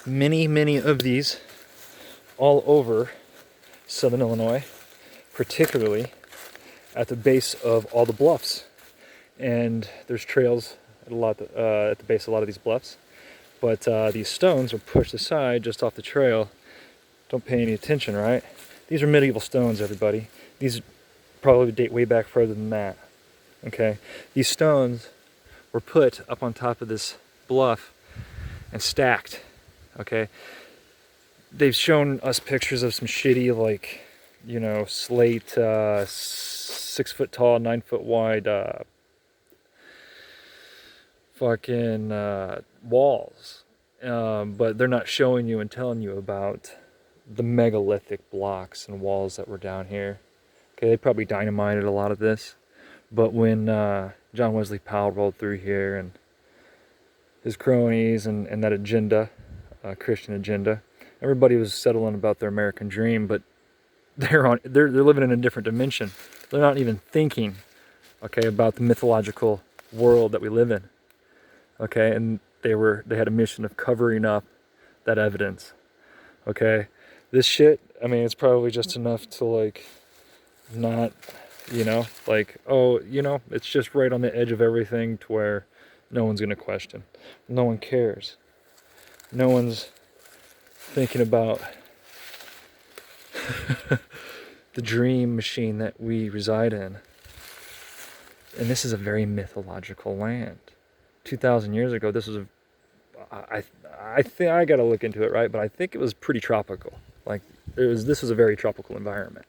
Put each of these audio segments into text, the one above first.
many of these all over southern Illinois, particularly at the base of all the bluffs. And there's trails at the base of a lot of these bluffs. But these stones are pushed aside just off the trail. Don't pay any attention, right? These are medieval stones, everybody. These probably date way back further than that. Okay? These stones were put up on top of this bluff and stacked. Okay? They've shown us pictures of some shitty, like, you know, slate, 6 foot tall, 9 foot wide, fucking walls. But they're not showing you and telling you about the megalithic blocks and walls that were down here. Okay, they probably dynamited a lot of this. But when John Wesley Powell rolled through here and his cronies and that agenda, Christian agenda, everybody was settling about their American dream, but they're living in a different dimension. They're not even thinking, okay, about the mythological world that we live in. Okay, and they had a mission of covering up that evidence. Okay, this shit, I mean, it's probably just enough to, like, not, you know, like, oh, you know, it's just right on the edge of everything to where no one's gonna question. No one cares. No one's thinking about the dream machine that we reside in. And this is a very mythological land. 2,000 years ago, this was I think I gotta look into it, right? But I think it was pretty tropical. Like, this was a very tropical environment.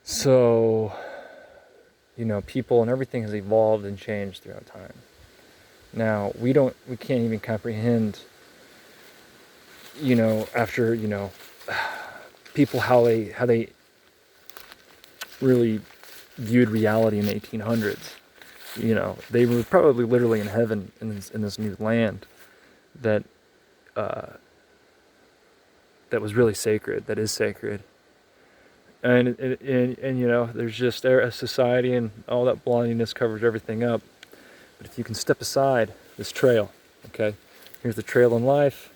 So, you know, people and everything has evolved and changed throughout time. Now, we can't even comprehend, you know, after, you know, people how they really viewed reality in the 1800s. You know, they were probably literally in heaven in this new land that was really sacred, that is sacred. And you know, there's just a society and all that blindness covers everything up. But if you can step aside this trail, okay, here's the trail in life.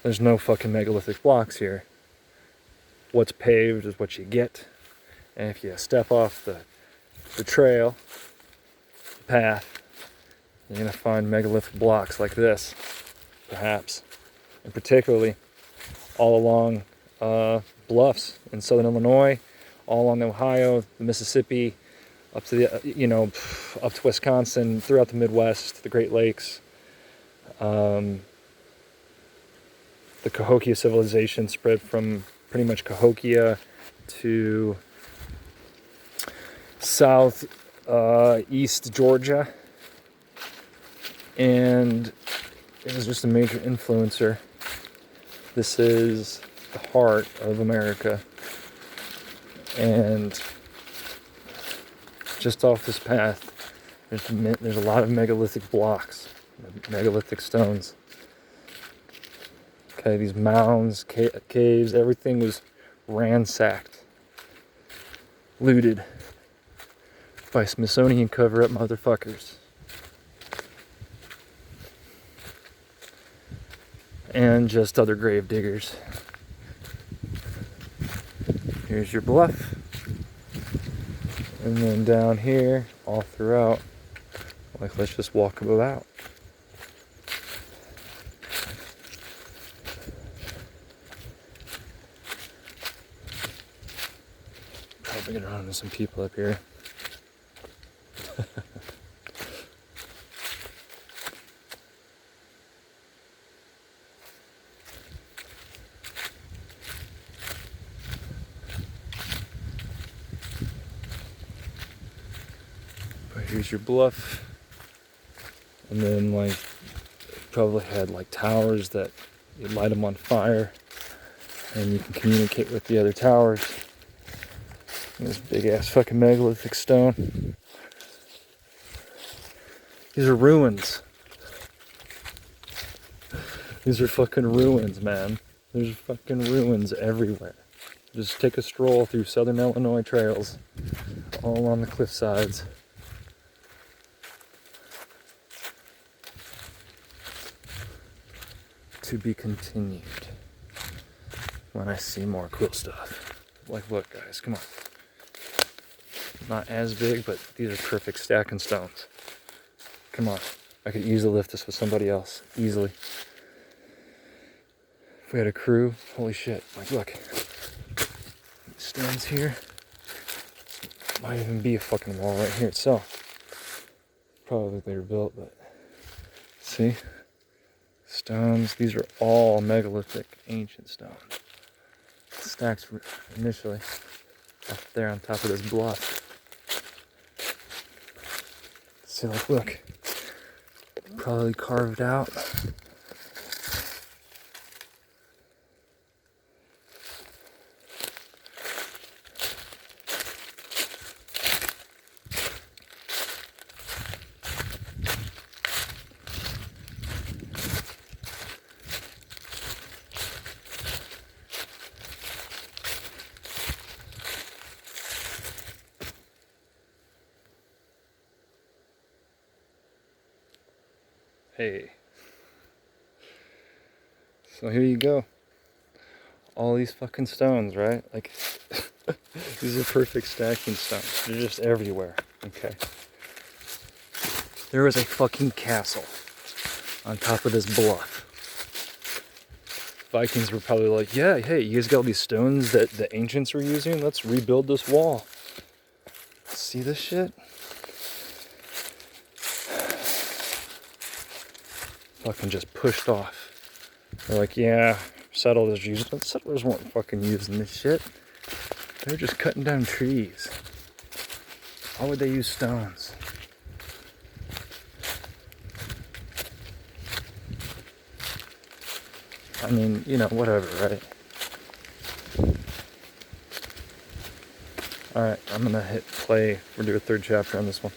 There's no fucking megalithic blocks here. What's paved is what you get. And if you step off the trail, path, you're going to find megalithic blocks like this, perhaps. And particularly all along bluffs in southern Illinois, all along the Ohio, the Mississippi, up to the, you know, up to Wisconsin, throughout the Midwest, the Great Lakes. The Cahokia civilization spread from pretty much Cahokia to east Georgia, and it was just a major influencer. This is the heart of America, and just off this path there's a lot of megalithic blocks, megalithic stones. Okay, these mounds, caves, everything was ransacked, looted by Smithsonian cover-up motherfuckers. And just other grave diggers. Here's your bluff. And then down here, all throughout, like, let's just walk about. Probably gonna run into some people up here. But here's your bluff. And then, like, probably had like towers that you light them on fire and you can communicate with the other towers. And this big ass fucking megalithic stone. These are ruins. These are fucking ruins, man. There's fucking ruins everywhere. Just take a stroll through southern Illinois trails, all along the cliff sides. to be continued when I see more cool stuff. Like, look, guys, come on. Not as big, but these are perfect stacking stones. Come on. I could easily lift this with somebody else. Easily. If we had a crew, holy shit. Like, look. Stones here. Might even be a fucking wall right here itself. Probably later built, but see? Stones. These are all megalithic, ancient stones. Stacked initially up there on top of this bluff. See, like, look. Probably carved out. Hey. So here you go. All these fucking stones, right? Like, these are perfect stacking stones. They're just everywhere, okay? There is a fucking castle on top of this bluff. Vikings were probably like, yeah, hey, you guys got all these stones that the ancients were using? Let's rebuild this wall. See this shit? Fucking just pushed off. They're like, yeah, settlers used it. Settlers weren't fucking using this shit. They're just cutting down trees. Why would they use stones? I mean, you know, whatever, right? Alright, I'm gonna hit play. We'll do a third chapter on this one.